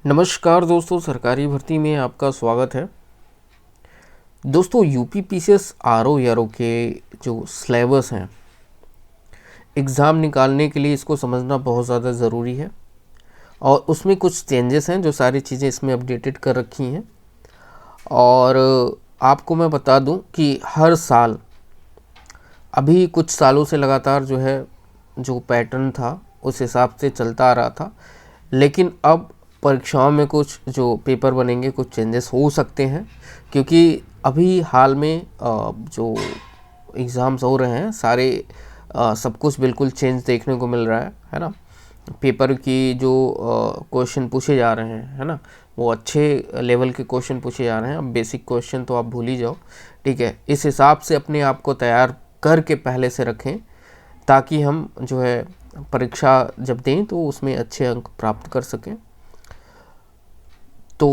नमस्कार दोस्तों, सरकारी भर्ती में आपका स्वागत है। दोस्तों, यूपी पीसीएस आरओ यारो के जो सिलेबस हैं, एग्ज़ाम निकालने के लिए इसको समझना बहुत ज़्यादा ज़रूरी है और उसमें कुछ चेंजेस हैं, जो सारी चीज़ें इसमें अपडेटेड कर रखी हैं। और आपको मैं बता दूं कि हर साल अभी कुछ सालों से लगातार जो पैटर्न था उस हिसाब से चलता आ रहा था, लेकिन अब परीक्षाओं में कुछ जो पेपर बनेंगे कुछ चेंजेस हो सकते हैं, क्योंकि अभी हाल में जो एग्ज़ाम्स हो रहे हैं सारे सब कुछ बिल्कुल चेंज देखने को मिल रहा है ना। पेपर की जो क्वेश्चन पूछे जा रहे हैं, है ना, वो अच्छे लेवल के क्वेश्चन पूछे जा रहे हैं। अब बेसिक क्वेश्चन तो आप भूल ही जाओ, ठीक है। इस हिसाब से अपने आप को तैयार करके पहले से रखें, ताकि हम परीक्षा जब दें तो उसमें अच्छे अंक प्राप्त कर सकें। तो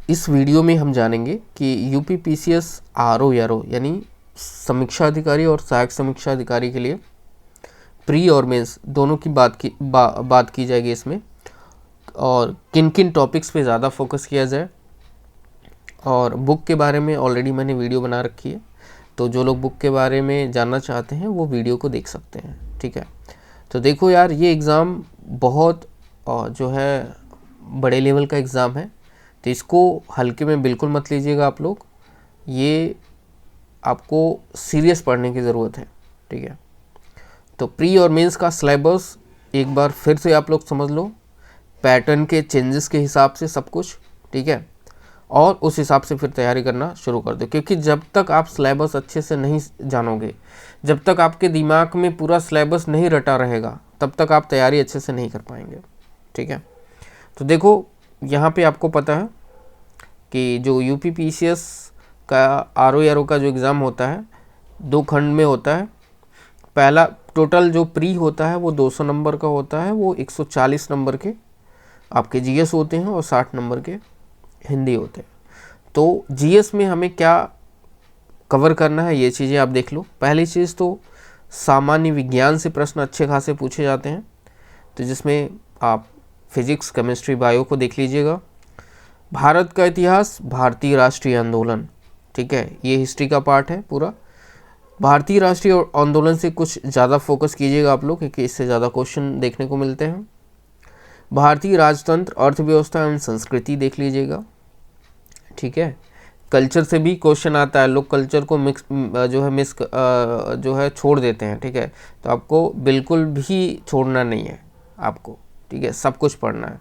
इस वीडियो में हम जानेंगे कि यूपी पीसीएस आरओ यारो यानी समीक्षा अधिकारी और सहायक समीक्षा अधिकारी के लिए प्री और मेंस दोनों की बात की जाएगी इसमें, और किन किन टॉपिक्स पे ज़्यादा फोकस किया जाए। और बुक के बारे में ऑलरेडी मैंने वीडियो बना रखी है, तो जो लोग बुक के बारे में जानना चाहते हैं वो वीडियो को देख सकते हैं, ठीक है। तो देखो यार, ये एग्ज़ाम बहुत बड़े लेवल का एग्ज़ाम है, तो इसको हल्के में बिल्कुल मत लीजिएगा आप लोग। ये आपको सीरियस पढ़ने की ज़रूरत है, ठीक है। तो प्री और मेंस का सिलेबस एक बार फिर से आप लोग समझ लो, पैटर्न के चेंजेस के हिसाब से सब कुछ, ठीक है। और उस हिसाब से फिर तैयारी करना शुरू कर दो, क्योंकि जब तक आप सिलेबस अच्छे से नहीं जानोगे, जब तक आपके दिमाग में पूरा सिलेबस नहीं रटा रहेगा, तब तक आप तैयारी अच्छे से नहीं कर पाएंगे, ठीक है। तो देखो, यहाँ पे आपको पता है कि जो यूपी पीसीएस का आरओ यारो का जो एग्ज़ाम होता है 2 खंड में होता है। पहला टोटल जो प्री होता है वो 200 नंबर का होता है, वो 140 नंबर के आपके जीएस होते हैं और 60 नंबर के हिंदी होते हैं। तो जीएस में हमें क्या कवर करना है ये चीज़ें आप देख लो। पहली चीज़ तो सामान्य विज्ञान से प्रश्न अच्छे खासे पूछे जाते हैं, तो जिसमें आप फिजिक्स, केमिस्ट्री, बायो को देख लीजिएगा। भारत का इतिहास, भारतीय राष्ट्रीय आंदोलन, ठीक है, ये हिस्ट्री का पार्ट है पूरा। भारतीय राष्ट्रीय आंदोलन से कुछ ज़्यादा फोकस कीजिएगा आप लोग, क्योंकि इससे ज़्यादा क्वेश्चन देखने को मिलते हैं। भारतीय राजतंत्र, अर्थव्यवस्था एवं संस्कृति देख लीजिएगा, ठीक है। कल्चर से भी क्वेश्चन आता है, लोग कल्चर को मिस छोड़ देते हैं, ठीक है। तो आपको बिल्कुल भी छोड़ना नहीं है आपको, ठीक है, सब कुछ पढ़ना है।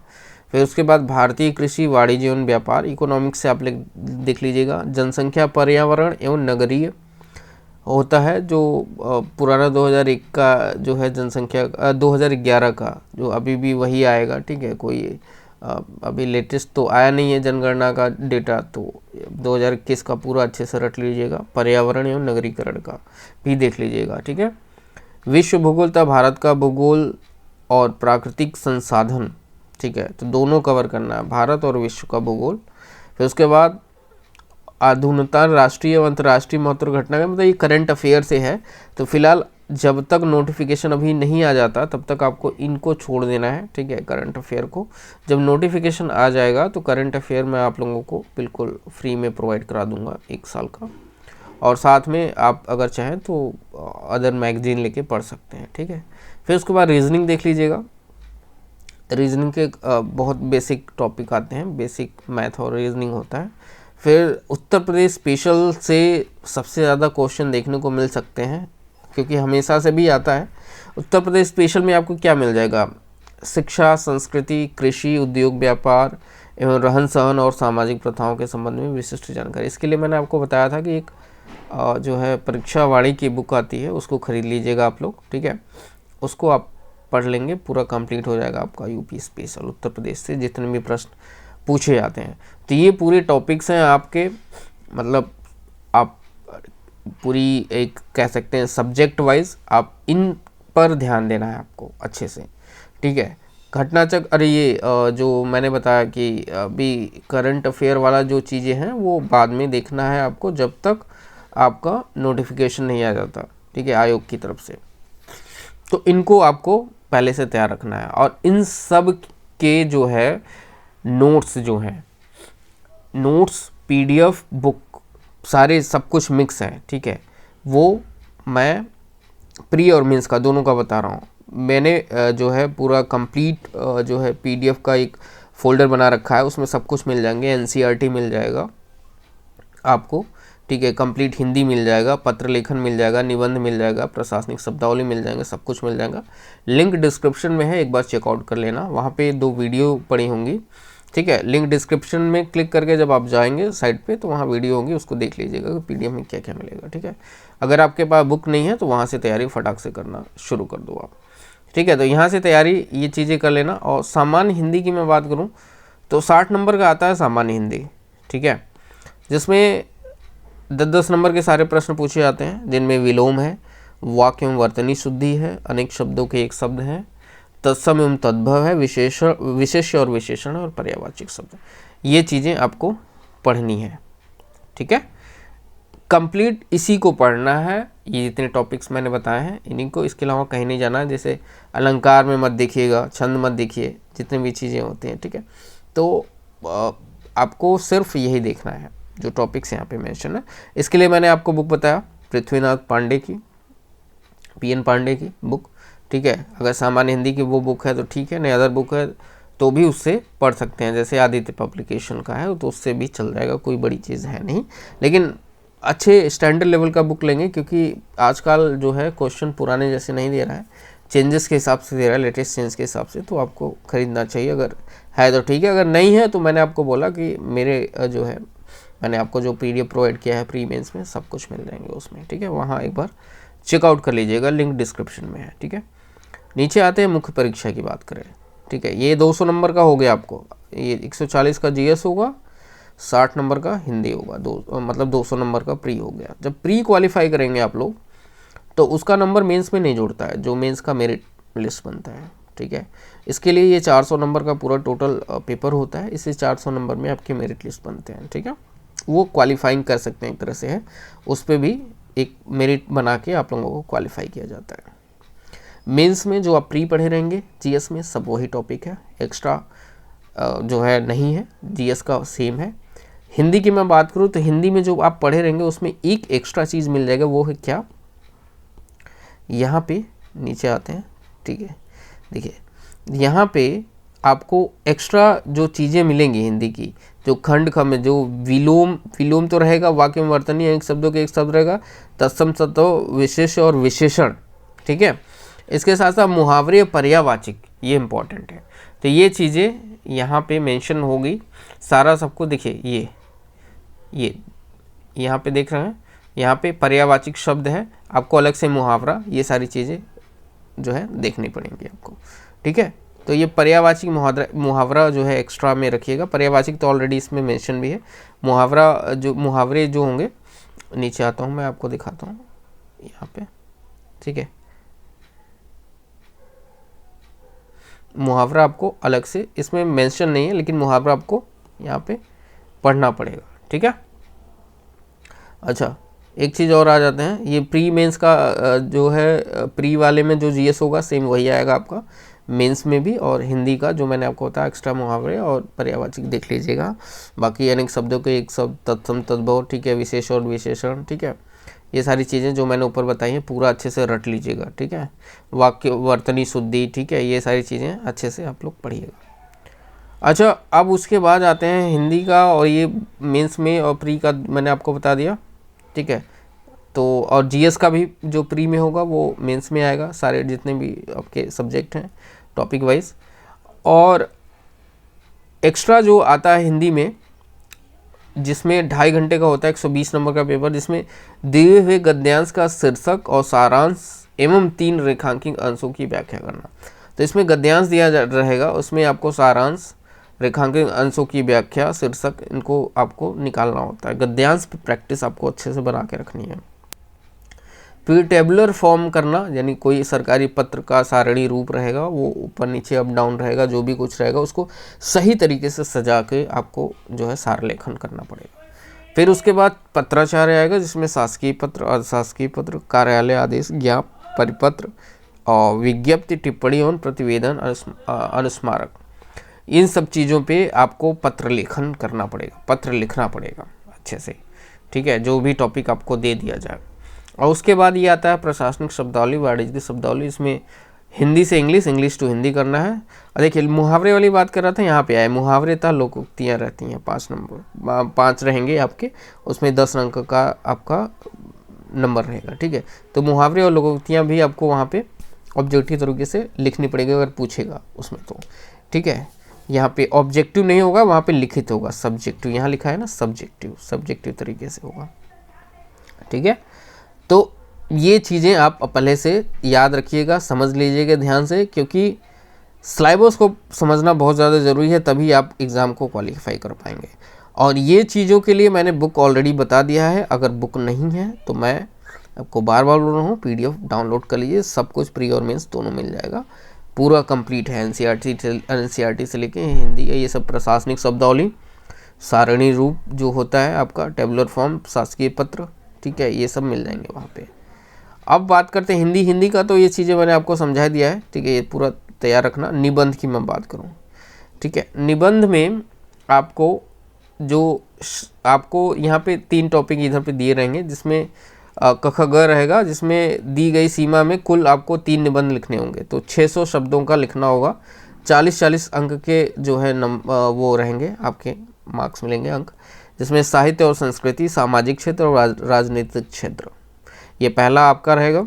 फिर उसके बाद भारतीय कृषि, वाणिज्य एवं व्यापार, इकोनॉमिक्स से आप देख लीजिएगा। जनसंख्या, पर्यावरण एवं नगरीय होता है, जो पुराना 2001 का जो है जनसंख्या, 2011 का जो अभी भी वही आएगा, ठीक है। कोई अभी लेटेस्ट तो आया नहीं है जनगणना का डेटा, तो 2021 का पूरा अच्छे से रट लीजिएगा। पर्यावरण एवं नगरीकरण का भी देख लीजिएगा, ठीक है। विश्व भूगोल था, भारत का भूगोल और प्राकृतिक संसाधन, ठीक है। तो दोनों कवर करना है, भारत और विश्व का भूगोल। फिर उसके बाद आधुनिकता, राष्ट्रीय एवं अंतर्राष्ट्रीय महत्व घटना का, मतलब ये करंट अफेयर से है। तो फिलहाल जब तक नोटिफिकेशन अभी नहीं आ जाता तब तक आपको इनको छोड़ देना है, ठीक है, करंट अफेयर को। जब नोटिफिकेशन आ जाएगा तो करंट अफेयर मैं आप लोगों को बिल्कुल फ्री में प्रोवाइड करा दूंगा 1 साल का, और साथ में आप अगर चाहें तो अदर मैगजीन लेके पढ़ सकते हैं, ठीक है। फिर उसके बाद रीजनिंग देख लीजिएगा। रीजनिंग के बहुत बेसिक टॉपिक आते हैं, बेसिक मैथ और रीजनिंग होता है। फिर उत्तर प्रदेश स्पेशल से सबसे ज़्यादा क्वेश्चन देखने को मिल सकते हैं, क्योंकि हमेशा से भी आता है। उत्तर प्रदेश स्पेशल में आपको क्या मिल जाएगा? शिक्षा, संस्कृति, कृषि, उद्योग, व्यापार एवं रहन सहन और सामाजिक प्रथाओं के संबंध में विशिष्ट जानकारी। इसके लिए मैंने आपको बताया था कि एक परीक्षा वाणी की बुक आती है, उसको खरीद लीजिएगा आप लोग, ठीक है। उसको आप पढ़ लेंगे, पूरा कंप्लीट हो जाएगा आपका यूपी स्पेशल उत्तर प्रदेश से जितने भी प्रश्न पूछे जाते हैं। तो ये पूरे टॉपिक्स हैं आपके, मतलब आप पूरी एक कह सकते हैं सब्जेक्ट वाइज आप इन पर ध्यान देना है आपको अच्छे से, ठीक है। घटनाचक्र, अरे ये जो मैंने बताया कि अभी करंट अफेयर वाला जो चीज़ें हैं वो बाद में देखना है आपको, जब तक आपका नोटिफिकेशन नहीं आ जाता, ठीक है, आयोग की तरफ से। तो इनको आपको पहले से तैयार रखना है, और इन सब के नोट्स जो हैं, नोट्स, PDF, बुक, सारे सब कुछ मिक्स है, ठीक है। वो मैं प्री और मेंस का दोनों का बता रहा हूँ। मैंने जो है पूरा कंप्लीट जो है PDF का एक फ़ोल्डर बना रखा है, उसमें सब कुछ मिल जाएंगे। NCERT मिल जाएगा आपको, ठीक है। कंप्लीट हिंदी मिल जाएगा, पत्र लेखन मिल जाएगा, निबंध मिल जाएगा, प्रशासनिक शब्दावली मिल जाएंगे, सब कुछ मिल जाएगा। लिंक डिस्क्रिप्शन में है, एक बार चेकआउट कर लेना, वहाँ पे 2 वीडियो पड़ी होंगी, ठीक है। लिंक डिस्क्रिप्शन में क्लिक करके जब आप जाएंगे साइट पे तो वहाँ वीडियो होंगी, उसको देख लीजिएगा कि PDF में क्या क्या मिलेगा, ठीक है। अगर आपके पास बुक नहीं है तो वहाँ से तैयारी फटाक से करना शुरू कर दो आप, ठीक है। तो यहाँ से तैयारी ये चीज़ें कर लेना। और सामान्य हिंदी की मैं बात करूँ तो 60 नंबर का आता है सामान्य हिंदी, ठीक है, जिसमें 10-10 नंबर के सारे प्रश्न पूछे जाते हैं, जिनमें विलोम है, वाक्य एवं वर्तनी शुद्धि है, अनेक शब्दों के एक शब्द हैं, तत्सम एवं तद्भव है, विशेष्य और विशेषण और पर्यायवाची शब्द। ये चीज़ें आपको पढ़नी है, ठीक है। कंप्लीट इसी को पढ़ना है, ये जितने टॉपिक्स मैंने बताए हैं इन्हीं को, इसके अलावा कहीं नहीं जाना है। जैसे अलंकार में मत देखिएगा, छंद मत देखिए, जितनी भी चीज़ें होती हैं, ठीक है। तो आपको सिर्फ यही देखना है जो टॉपिक्स यहाँ पे मेंशन है। इसके लिए मैंने आपको बुक बताया, पृथ्वीनाथ पांडे की, PN पांडे की बुक, ठीक है। अगर सामान्य हिंदी की वो बुक है तो ठीक है, नहीं अदर बुक है तो भी उससे पढ़ सकते हैं। जैसे आदित्य पब्लिकेशन का है तो उससे भी चल जाएगा, कोई बड़ी चीज़ है नहीं। लेकिन अच्छे स्टैंडर्ड लेवल का बुक लेंगे, क्योंकि आजकल जो है क्वेश्चन पुराने जैसे नहीं दे रहा है, चेंजेस के हिसाब से दे रहा है, लेटेस्ट चेंज के हिसाब से, तो आपको ख़रीदना चाहिए। अगर है तो ठीक है, अगर नहीं है तो मैंने आपको बोला कि मेरे जो है मैंने आपको जो PDF प्रोवाइड किया है प्री मेंस में, सब कुछ मिल जाएंगे उसमें, ठीक है। वहाँ एक बार चेकआउट कर लीजिएगा, लिंक डिस्क्रिप्शन में है, ठीक है। नीचे आते हैं मुख्य परीक्षा की बात करें, ठीक है। ये 200 नंबर का हो गया आपको, ये 140 का GS होगा, 60 नंबर का हिंदी होगा, मतलब 200 नंबर का प्री हो गया। जब प्री क्वालिफाई करेंगे आप लोग तो उसका नंबर मेंस में नहीं जुड़ता है, जो मेंस का मेरिट लिस्ट बनता है, ठीक है। इसके लिए ये 400 नंबर का पूरा टोटल पेपर होता है, इसे 400 नंबर में आपके मेरिट लिस्ट बनते हैं, ठीक है। वो क्वालिफाइंग कर सकते हैं, एक तरह से है, उस पर भी एक मेरिट बना के आप लोगों को क्वालिफाई किया जाता है। मेंस में जो आप प्री पढ़े रहेंगे GS में, सब वही टॉपिक है, एक्स्ट्रा जो है नहीं है, GS का सेम है। हिंदी की मैं बात करूँ तो हिंदी में जो आप पढ़े रहेंगे उसमें एक एक्स्ट्रा चीज़ मिल जाएगा, वो है क्या, यहाँ पे नीचे आते हैं, ठीक है। देखिए यहाँ पे आपको एक्स्ट्रा जो चीज़ें मिलेंगी हिंदी की, जो खंड में जो विलोम तो रहेगा, वाक्य में वर्तनी एक शब्दों के एक शब्द रहेगा, तत्सम तत्व, विशेष और विशेषण, ठीक है। इसके साथ साथ मुहावरे, पर्यायवाची, ये इंपॉर्टेंट है। तो ये चीज़ें यहाँ पे मेंशन होगी, सारा सबको। देखिए ये यहाँ पे देख रहे हैं, यहाँ पे पर्यायवाचिक शब्द है, आपको अलग से मुहावरा, ये सारी चीज़ें जो है देखनी पड़ेंगी आपको, ठीक है। तो ये पर्यायवाचिक मुहावरा जो है एक्स्ट्रा में रखिएगा। पर्यायवाचिक तो ऑलरेडी इसमें मेंशन भी है। मुहावरे जो होंगे, नीचे आता हूँ मैं आपको दिखाता हूँ यहाँ पे, ठीक है। मुहावरा आपको अलग से इसमें मेंशन नहीं है, लेकिन मुहावरा आपको यहाँ पे पढ़ना पड़ेगा, ठीक है। अच्छा, एक चीज़ और आ जाते हैं, ये प्री मेंस का जो है प्री वाले में जो GS होगा सेम वही आएगा आपका मेंस में भी, और हिंदी का जो मैंने आपको बताया एक्स्ट्रा मुहावरे और पर्यायवाची देख लीजिएगा। बाकी अनेक शब्दों के एक शब्द, तत्सम तद्भव, ठीक है, विशेष और विशेषण, ठीक है। ये सारी चीज़ें जो मैंने ऊपर बताई हैं पूरा अच्छे से रट लीजिएगा, ठीक है। वाक्य वर्तनी शुद्धि, ठीक है, ये सारी चीज़ें अच्छे से आप लोग पढ़िएगा। अच्छा, अब उसके बाद आते हैं हिंदी का, और ये मेंस में और प्री का मैंने आपको बता दिया, ठीक है। तो और GS का भी जो प्री में होगा वो मेंस में आएगा, सारे जितने भी आपके सब्जेक्ट हैं टॉपिक वाइज। और एक्स्ट्रा जो आता है हिंदी में, जिसमें 2.5 घंटे का होता है, 120 नंबर का पेपर, जिसमें दिए हुए गद्यांश का शीर्षक और सारांश एवं 3 रेखांकित अंशों की व्याख्या करना। तो इसमें गद्यांश दिया रहेगा, उसमें आपको सारांश, रेखांकित अंशों की व्याख्या, शीर्षक, इनको आपको निकालना होता है। गद्यांश पे प्रैक्टिस आपको अच्छे से बना के रखनी है। फिर टेबुलर फॉर्म करना, यानी कोई सरकारी पत्र का सारणी रूप रहेगा, वो ऊपर नीचे अप डाउन रहेगा, जो भी कुछ रहेगा उसको सही तरीके से सजा के आपको जो है सार लेखन करना पड़ेगा। फिर उसके बाद पत्राचार आएगा, जिसमें शासकीय पत्र, अशासकीय पत्र, कार्यालय आदेश, ज्ञापन, परिपत्र और विज्ञप्ति, टिप्पणी और प्रतिवेदन, अनुस्मारक, इन सब चीज़ों पे आपको पत्र लेखन करना पड़ेगा, पत्र लिखना पड़ेगा अच्छे से, ठीक है, जो भी टॉपिक आपको दे दिया जाए। और उसके बाद ये आता है प्रशासनिक शब्दावली, वाणिज्यिक शब्दावली। इसमें हिंदी से इंग्लिश, इंग्लिश टू हिंदी करना है। और देखिए मुहावरे वाली बात कर रहा था, यहाँ पे आए मुहावरे था, लोकोक्तियाँ रहती हैं 5 नंबर, 5 रहेंगे आपके, उसमें 10 अंक का आपका नंबर रहेगा, ठीक है। तो मुहावरे और लोकोक्तियाँ भी आपको वहाँ पे ऑब्जेक्टिव तरीके से लिखनी पड़ेगी अगर पूछेगा उसमें तो, ठीक है। यहाँ पे ऑब्जेक्टिव नहीं होगा, वहाँ पे लिखित होगा, सब्जेक्टिव, यहाँ लिखा है ना सब्जेक्टिव, सब्जेक्टिव तरीके से होगा, ठीक है। तो ये चीज़ें आप पहले से याद रखिएगा, समझ लीजिएगा ध्यान से, क्योंकि सिलेबस को समझना बहुत ज़्यादा ज़रूरी है, तभी आप एग्ज़ाम को क्वालिफाई कर पाएंगे। और ये चीज़ों के लिए मैंने बुक ऑलरेडी बता दिया है, अगर बुक नहीं है तो मैं आपको बार बार बोल रहा हूँ, PDF डाउनलोड कर लीजिए, सब कुछ प्री और मेंस दोनों मिल जाएगा, पूरा कंप्लीट है। NCERT से लेके हिंदी ये सब, प्रशासनिक शब्दावली, सारणी रूप जो होता है आपका, टेबुलर फॉर्म, शासकीय पत्र, ठीक है, ये सब मिल जाएंगे वहाँ पे। अब बात करते हैं हिंदी का, तो ये चीज़ें मैंने आपको समझा दिया है, ठीक है, ये पूरा तैयार रखना। निबंध की मैं बात करूँ, ठीक है, निबंध में आपको आपको यहाँ पे 3 टॉपिक इधर पे दिए रहेंगे, जिसमें क ख ग रहेगा, जिसमें दी गई सीमा में कुल आपको 3 निबंध लिखने होंगे। तो 600 शब्दों का लिखना होगा, 40-40 अंक के जो है वो रहेंगे आपके, मार्क्स मिलेंगे अंक, जिसमें साहित्य और संस्कृति, सामाजिक क्षेत्र और राजनीतिक क्षेत्र, ये पहला आपका रहेगा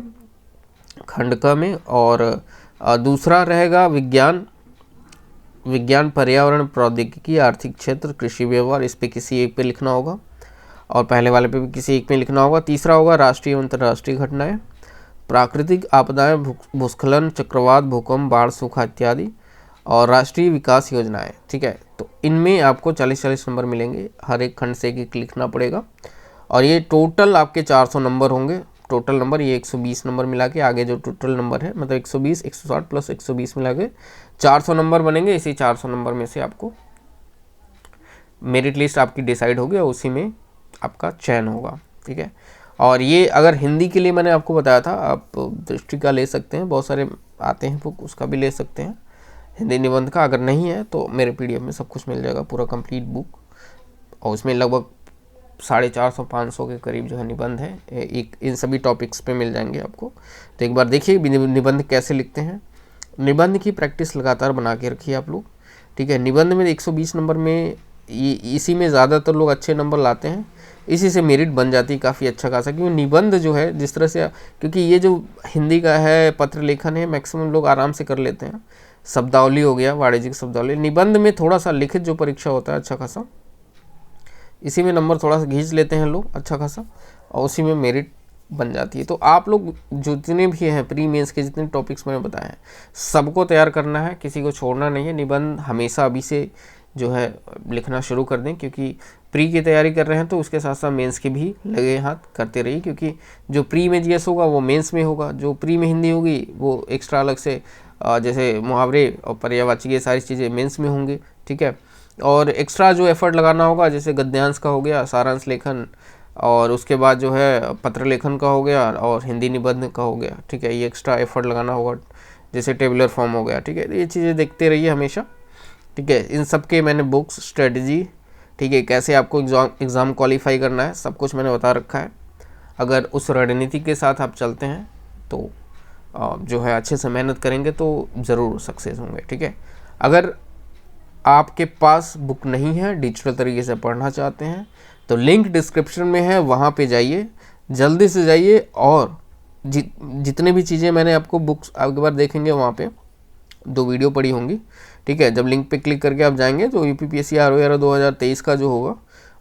खंड क में। और दूसरा रहेगा विज्ञान, पर्यावरण, प्रौद्योगिकी, आर्थिक क्षेत्र, कृषि व्यवहार, इस पे किसी एक पे लिखना होगा, और पहले वाले पे भी किसी एक पे लिखना होगा। तीसरा होगा राष्ट्रीय एवं अंतर्राष्ट्रीय घटनाएं, प्राकृतिक आपदाएं, भूस्खलन, चक्रवात, भूकंप, बाढ़, सूखा इत्यादि, और राष्ट्रीय विकास योजनाएं, ठीक है। तो इनमें आपको 40-40 नंबर मिलेंगे, हर एक खंड से एक लिखना पड़ेगा, और ये टोटल आपके 400 नंबर होंगे। टोटल नंबर ये 120 नंबर मिला के, आगे जो टोटल नंबर है मतलब 120, 160 प्लस 120 मिला के 400 नंबर बनेंगे। इसी 400 नंबर में से आपको मेरिट लिस्ट आपकी डिसाइड होगी, और उसी में आपका चयन होगा, ठीक है। और ये अगर हिंदी के लिए मैंने आपको बताया था, आप दृष्टि का ले सकते हैं, बहुत सारे आते हैं बुक, उसका भी ले सकते हैं हिंदी निबंध का। अगर नहीं है तो मेरे PDF में सब कुछ मिल जाएगा, पूरा कंप्लीट बुक, और उसमें लगभग 450-500 के करीब जो है निबंध है, एक इन सभी टॉपिक्स पे मिल जाएंगे आपको। तो एक बार देखिए निबंध कैसे लिखते हैं। निबंध की प्रैक्टिस लगातार बना के रखिए आप लोग, ठीक है। निबंध में 120 नंबर में इसी में ज़्यादातर लोग अच्छे नंबर लाते हैं, इसी से मेरिट बन जाती है काफ़ी अच्छा खासा। क्योंकि निबंध जो है जिस तरह से, क्योंकि ये जो हिंदी का है, पत्र लेखन है, मैक्सिमम लोग आराम से कर लेते हैं। शब्दावली हो गया, वाणिज्यिक शब्दावली, निबंध में थोड़ा सा लिखित जो परीक्षा होता है अच्छा खासा, इसी में नंबर थोड़ा सा खींच लेते हैं लोग अच्छा खासा, और उसी में मेरिट बन जाती है। तो आप लोग जितने भी हैं प्री मेंस के जितने टॉपिक्स मैंने बताए हैं, सबको तैयार करना है, किसी को छोड़ना नहीं है। निबंध हमेशा अभी से जो है लिखना शुरू कर दें, क्योंकि प्री की तैयारी कर रहे हैं तो उसके साथ साथ मेंस के भी लगे हाथ करते रहिए, क्योंकि जो प्री में जीएस होगा वो मेंस में होगा, जो प्री में हिंदी होगी वो एक्स्ट्रा अलग से जैसे मुहावरे और पर्यायवाची ये सारी चीज़ें मेंस में होंगी, ठीक है। और एक्स्ट्रा जो एफर्ट लगाना होगा, जैसे गद्यांश का हो गया, सारांश लेखन, और उसके बाद जो है पत्र लेखन का हो गया, और हिंदी निबंध का हो गया, ठीक है, ये एक्स्ट्रा एफर्ट लगाना होगा, जैसे टेबुलर फॉर्म हो गया, ठीक है। ये चीज़ें देखते रहिए हमेशा, ठीक है। इन सब के मैंने बुक्स, स्ट्रेटजी, ठीक है, कैसे आपको एग्ज़ाम क्वालिफाई करना है, सब कुछ मैंने बता रखा है। अगर उस रणनीति के साथ आप चलते हैं तो जो है अच्छे से मेहनत करेंगे तो ज़रूर सक्सेस होंगे, ठीक है। अगर आपके पास बुक नहीं है, डिजिटल तरीके से पढ़ना चाहते हैं, तो लिंक डिस्क्रिप्शन में है, वहाँ पे जाइए, जल्दी से जाइए। और जितने भी चीज़ें मैंने आपको बुक्स आपके बार देखेंगे, वहाँ पे 2 वीडियो पड़ी होंगी, ठीक है। जब लिंक पे क्लिक करके आप जाएंगे तो UPPSC RO 2023 का जो होगा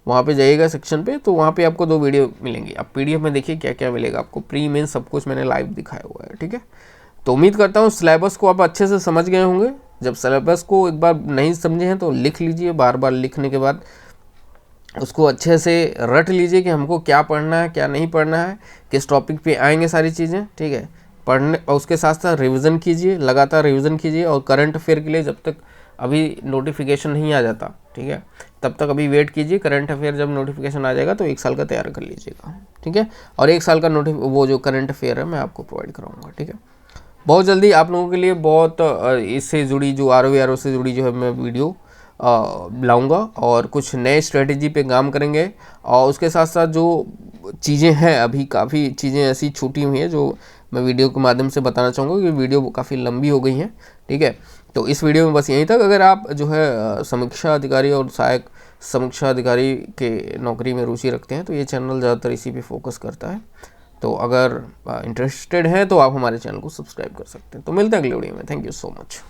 वहाँ पे जाइएगा सेक्शन पे, तो वहाँ पे आपको 2 वीडियो मिलेंगी। आप PDF में देखिए क्या क्या मिलेगा आपको, प्री मेन सब कुछ मैंने लाइव दिखाया हुआ है, ठीक है। तो उम्मीद करता हूँ सिलेबस को आप अच्छे से समझ गए होंगे। जब सिलेबस को एक बार नहीं समझे हैं तो लिख लीजिए, बार बार लिखने के बाद उसको अच्छे से रट लीजिए कि हमको क्या पढ़ना है, क्या नहीं पढ़ना है, किस टॉपिक पे आएंगे सारी चीज़ें, ठीक है। पढ़ने और उसके साथ साथ रिवीजन कीजिए, लगातार रिवीजन कीजिए। और करंट अफेयर के लिए जब तक अभी नोटिफिकेशन नहीं आ जाता, ठीक है, तब तक अभी वेट कीजिए। करंट अफेयर जब नोटिफिकेशन आ जाएगा तो 1 साल का तैयार कर लीजिएगा, ठीक है। और 1 साल का वो जो करंट अफेयर है मैं आपको प्रोवाइड कराऊंगा, ठीक है। बहुत जल्दी आप लोगों के लिए बहुत इससे जुड़ी जो ROV से जुड़ी जो है मैं वीडियो लाऊंगा और कुछ नए स्ट्रेटेजी पे काम करेंगे। और उसके साथ साथ जो चीज़ें हैं, अभी काफ़ी चीज़ें ऐसी छूटी हुई हैं जो मैं वीडियो के माध्यम से बताना चाहूँगा, कि वीडियो काफ़ी लंबी हो गई हैं। ठीक है, तो इस वीडियो में बस यहीं तक। अगर आप जो है समीक्षा अधिकारी और सहायक समीक्षा अधिकारी के नौकरी में रुचि रखते हैं तो ये चैनल ज़्यादातर इसी पे फोकस करता है। तो अगर इंटरेस्टेड है तो आप हमारे चैनल को सब्सक्राइब कर सकते हैं। तो मिलते हैं अगले वीडियो में। Thank you so much.